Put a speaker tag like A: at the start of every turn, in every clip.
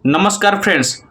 A: नमस्कार फ्रेंड्स,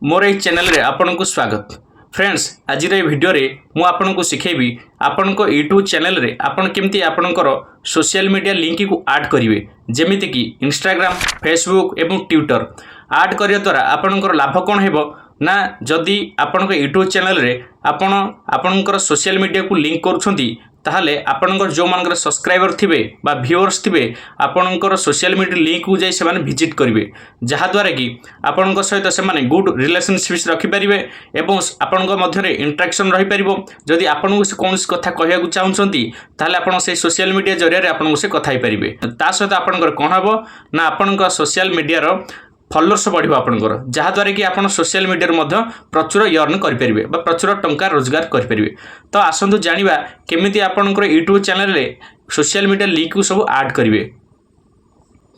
A: मोर ये चैनल रे आपन को स्वागत। फ्रेंड्स, आज वीडियो रे मु आपन को सिखेबी आपन को यूट्यूब चैनल रे आपन केमती आपनकर सोशल मीडिया लिंक को ऐड करिवे, जेमिति कि इंस्टाग्राम, फेसबुक एवं ट्विटर ऐड करिया द्वारा आपनकर लाभ कोन हेबो ना। जदि आपन यूट्यूब चैनल रे आपन आपनकर सोशल मीडिया को लिंक करूछंती ताहले आपनकर जो मानकर सब्सक्राइबर थिबे बा व्यूअर्स थिबे आपनकर सोशल मीडिया लिंक को जाई सेमाने विजिट करिवे, जहा द्वारा कि आपनकर सहित सेमाने गुड रिलेशनशिप्स रखि परिबे एवं आपनकर मध्य रे इंटरेक्शन रहि परिबो। जदि आपन को कोन कथा कहया को चाहुछंती ताहले आपन से सोशल मीडिया जरिया रे आपन से कथा ही परिबे। ता सहित आपनकर कोन हबो ना आपनकर सोशल मीडिया रो फॉलोअर्स बढ़िबो आपनकर, जहा द्वारा कि आपन सोशल मीडिया मध्य प्रचुर अर्न करि परिबे बा प्रचुर टंका रोजगार करि परिबे। तो आसंतु जानिबा केमिति आपनकर यूट्यूब चैनल रे सोशल मीडिया लिंक को सब ऐड करिवे।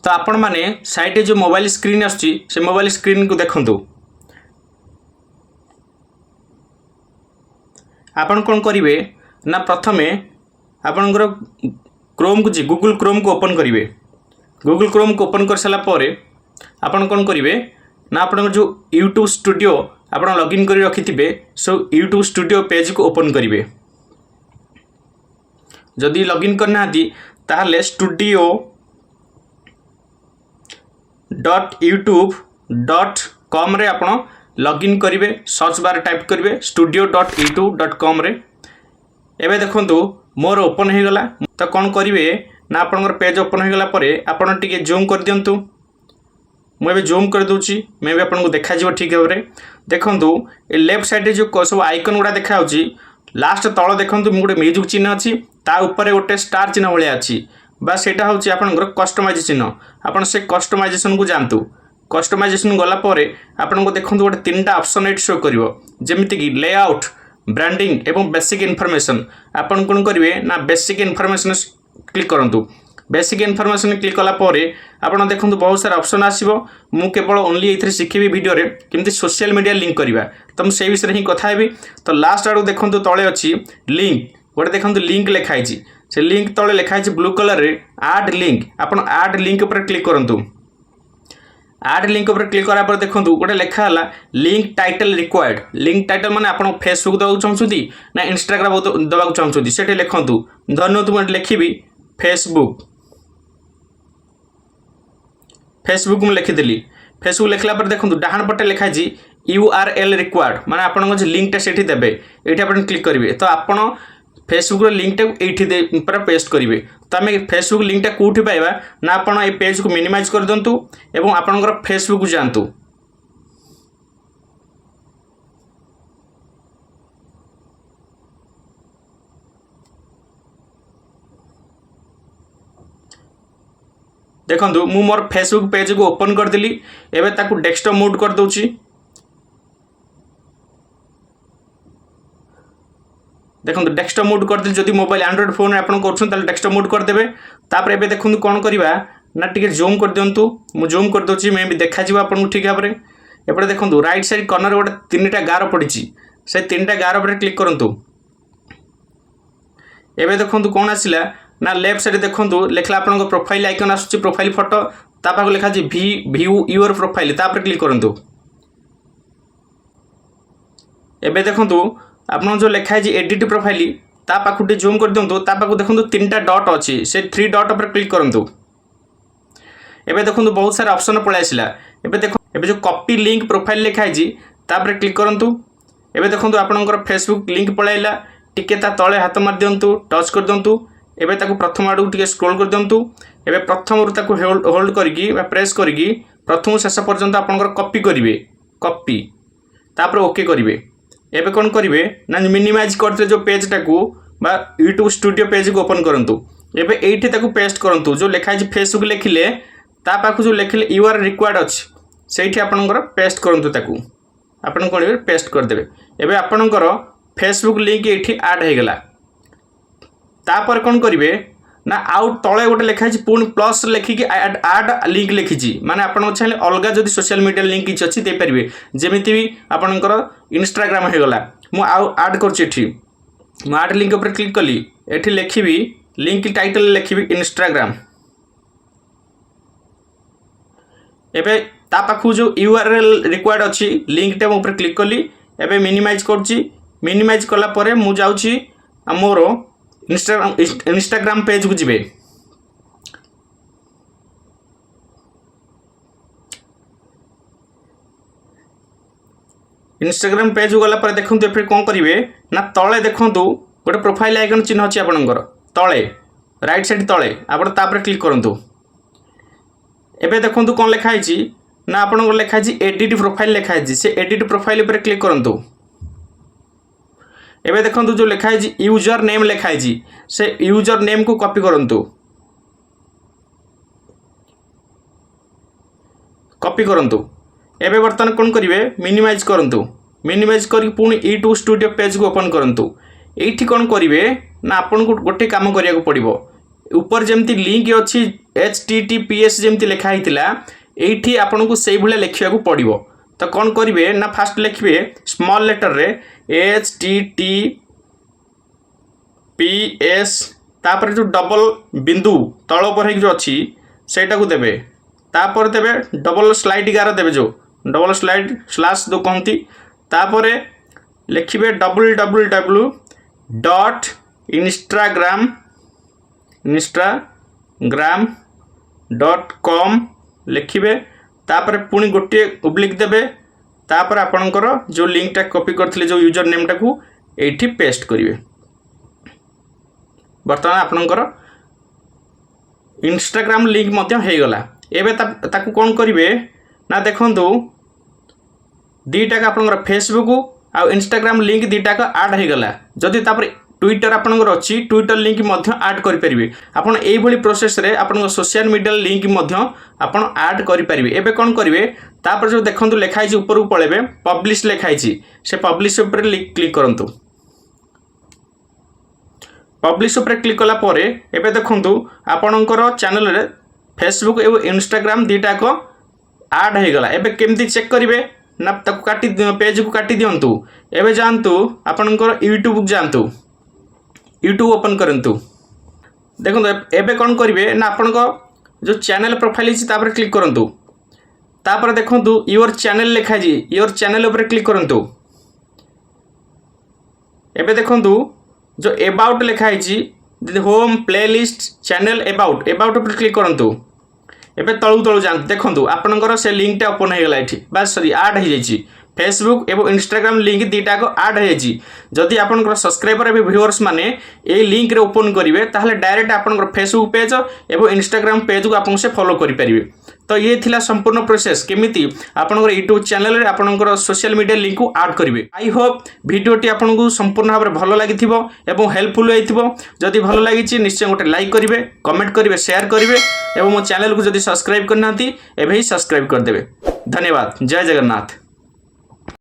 A: तो आपण माने साइड जो मोबाइल स्क्रीन आछी से मोबाइल स्क्रीन को देखंतु। आपण कोन करिवे ना प्रथमे आपनकर क्रोम को जी गूगल क्रोम को ओपन करिवे। गूगल क्रोम को ओपन कर साला परे आपण कौन करिवे ना आपण जो यूट्यूब स्टूडियो आपण लॉगिन करी रखिथिबे सो यूट्यूब स्टूडियो पेज को ओपन करिवे। जदि लॉगिन करना हती ताहले studio.youtube.com रे आपण लॉगिन करिवे। सर्च बार टाइप करिवे studio.youtube.com रे। एबे देखंतु मोर ओपन हे गला। तो कौन करिवे ना आपनकर पेज ओपन हे गला परे आपण टिके जूम कर दियंतु। मुझे जूम कर दूची, मैं भी आपको देखा ठीक भाव में देखूँ। ये लेफ्ट साइड जो सब आइकन गुड़ा देखा लास्ट तल देखूँ गोटे म्यूजिक चिन्ह अच्छी ताऊपर गोटे स्टार चिन्ह भाया अच्छी बा सेटा हूँ आपंकर कस्टमाइज चिन्ह। आपन से कस्टमाइजेशन को जातु। कस्टमाइजेशन गलापर आपको देखो गोटे 3टा ऑप्शन ये शो कर जमीक लेआउट, ब्रांडिंग एवं बेसिक इनफॉरमेशन। आपन कौन करेंगे ना बेसिक इनफॉरमेशन क्लिक करूँ। बेसिक इनफॉरमेशन क्लिक कला परे आपण देखो बहुत सारा ऑप्शन आसीबो। मु केवल ओनली एथरे सिखेबी वीडियो रे केमती सोशल मीडिया लिंक करिवा, तो मुझे विषय ही कथा हेबी। तो लास्ट आडू देखो तले अच्छी लिंक गोटे देखो लिंक लिखाई से लिंक तले लिखाई ब्लू कलर रे ऐड लिंक। आपण ऐड लिंक पर क्लिक करंतु। ऐड लिंक पर क्लिक करा पर देखो गोटे लिखा है link title required. Link title माने आपण फेसबुक देवा चाहछुती ना इंस्टाग्राम देवा चाहछुती सेठी लिखंतु। धन्यवाद मैं लिखिबी फेसबुक। फेसबुक में लिखिदेली। फेसबुक लिखला पर देखो डाहाण पटे लिखाई URL रिक्वायर्ड माने आपन जो लिंक टा सेठी देबे एठी आपन क्लिक करिवे। तो आपन फेसबुक रो लिंक टा एठी पर पेस्ट करिवे। तो हमें फेसबुक लिंक टा कोठी पाइबा ना आपन ए पेज को मिनिमाइज कर दंतु एवं आपनकर फेसबुक को जानतु। देखो मु मोर फेसबुक पेज को ओपन कर देली। एबे ताकू डेस्कटॉप मोड कर दोची। देखो डेस्कटॉप मोड कर देली। जदि मोबाइल एंड्रॉइड फोन आपन करछन ताले डेस्कटॉप मोड कर देबे। तापर एबे देखो कोन करबा ना टिके जूम कर दियंतु। मु जूम कर दोची, मैं भी देखा जिवो आपन ठीक भाबरे। एपटे देखो राइट साइड कॉर्नर गोटे 3टा गार पड़िची से 3टा गार पर क्लिक करंतु। एबे देखो कोन आसिला ना लेफ्ट साइड देखो लिखला आपन प्रोफाइल आइकन आसुची प्रोफाइल फोटो तापर लिखा जी व्यू योर प्रोफाइल तापर क्लिक करंतु। एबे देखो आपन जो लिखा है एडिट प्रोफाइल ता पाखुटी जूम कर दियंतु। ता पाखु देखो 3टा डॉट अछि से 3 डॉट पर क्लिक करंतु। एबे देखो बहुत सारा ऑप्शन पळे आसिला। एबे देखो एबे जो कॉपी लिंक प्रोफाइल लिखा है तापर क्लिक करंतु। एबे देखो आपनकर फेसबुक लिंक पळाइला टिके ता तळे हाथ मार दियंतु, टच कर दियंतु। एबे ताकू प्रथम आडू टिके स्क्रॉल कर दियंतु। एबे प्रथम रु ताकू होल्ड करिकी बा प्रेस करिकी प्रथम शेष पर्यंत आपनकर कॉपी करिवे। कॉपी तापर ओके करिवे। एबे कोन करिवे ना मिनिमाइज करते जो पेज टाकू बा यूट्यूब स्टूडियो पेज को ओपन करंतु। एबे एठी ताकू पेस्ट करंतु। जो लिखा है फेसबुक लिखिले ता पाखु जो लिखिले URL रिक्वायर्ड अछि सेठी आपनकर पेस्ट करंतु। ताकू आपन कोन पेस्ट कर देबे। एबे आपनकर फेसबुक लिंक एठी ऐड हे गेला। तापर कौन करिवे ना आउट तले गोटे लिखा है पुणी प्लस लिखिकी ऐड लिंक लिखी माने आपन चाहिए अलग जदि सोशल मीडिया लिंक किसी अच्छी दे पारिबे। जेमिति भी आपनकर इंस्टाग्राम हो गला मु ऐड करछि। मु ऐड लिंक ऊपर क्लिक कली एठी लिखिबी लिंक टाइटल लिखिबी इंस्टाग्राम। एबे ता पाखु जो यूआरएल रिक्वायर्ड अच्छी लिंक टे ऊपर क्लिक कली एबे मिनिमाइज करछि मिनिमाइज कला परे मु जाउछि मोर इंस्टाग्राम पेज को जिबे इंस्टाग्राम पेज को गला पर देखंतु एफे कोन करिवे ना तळे देखंतु गोटे प्रोफाइल आइकन चिन्ह अछि आपनकर तळे राइट साइड तळे आपण तापर क्लिक करंतु एबे देखंतु कोन लिखा हिची ना आपनकर लिखा हिची एडिट प्रोफाइल लिखा हिची से एडिट प्रोफाइल ऊपर क्लिक करंतु एबे देखंतु जो लिखा हिची यूजर नेम लिखा हिची से यूजर नेम को कॉपी करंतु एबे बर्तमान कोन करिवे मिनिमाइज करंतु मिनिमाइज करी पुणी यूट्यूब स्टूडियो पेज को ओपन करंतु एठी कोन करिवे ना आपन को गोटे काम करिया को पड़िबो ऊपर जेमती लिंक अछि https जेमती लिखा हितिला एठी आपन को सेही भले लिखिया को पड़िबो तो कोन करिवे ना फास्ट लिखिबे स्मॉल लेटर रे https तापर जो डबल बिंदु तळ पर हे जो अछि सेटा को देबे तापर देबे डबल स्लाइड गार देबे जो डबल स्लाइड स्लैश दो कहती तापर लिखिबे www.instagram.com लिखिबे तापर पुणी गोटे ओब्लिक देबे तापर आपनकर जो लिंक टा कॉपी करथिले जो यूजर नेम टा को एठी पेस्ट करिवे वर्तमान आपनकर इंस्टाग्राम लिंक मध्य हे गला एबे ताकू कोन करिवे ना देखंतु दीटा का आपनकर फेसबुक आ इंस्टाग्राम लिंक दीटा का ऐड हे गला जदि तापर ट्विटर आपनकर अछि ट्विटर लिंक मध्य ऐड करि परिबे आपन एई भली प्रोसेस रे आपन सोशल मीडिया लिंक मध्य आपन ऐड करि परिबे एबे कोन करिवे तापर जो देखंतु लेखाइ छि ऊपर को पळेबे पब्लिश लेखाइ छि से पब्लिश ऊपर क्लिक करंतु पब्लिश ऊपर क्लिक कला परे एबे देखंतु आपनकर चैनल रे फेसबुक एवं इंस्टाग्राम दीटा को ऐड हे गला एबे केमती चेक करिवे ना ताको काटी पेज को काटी दियंतु एबे जानतु आपनकर यूट्यूब को जानतु यूट्यूब ओपन करंतु देखंतु एबे कोन करिवे ना आपनको जो चैनल प्रोफाइल अछि तापर क्लिक करंतु तापर देखंतु योर चैनल लिखा जी योर चैनल ऊपर क्लिक करंतु एबे देखंतु जो अबाउट लिखा है होम प्लेलिस्ट चैनल अबाउट ऊपर क्लिक करंतु एबे तळु तळु जान देखंतु आपनकर से लिंक टा ओपन हे गला एठी बस सॉरी ऐड हे जाईची फेसबुक एवं इंस्टाग्राम लिंक दीटा को ऐड हे जाईची जदि आपनकर सब्सक्राइबर एवं व्यूअर्स माने ए लिंक रे ओपन करिवे ताहले डायरेक्ट आपनकर फेसबुक पेज एवं इंस्टाग्राम पेज को आपन से फॉलो करि परिबे तो ये थिला संपूर्ण प्रोसेस केमिति आपनकर यूट्यूब चैनल रे आपनकर सोशल मीडिया लिंक को ऐड करिवे आई होप वीडियोटी आपनको संपूर्ण भाबरे भलो लागिथिबो एवं हेल्पफुल होइथिबो जदि भलो लागिछि निश्चय गोटे लाइक करिवे कमेंट करिवे शेयर करिवे एवं मो चैनल को जदि सब्सक्राइब करनांती एबे ही सब्सक्राइब कर देबे धन्यवाद जय जगन्नाथ।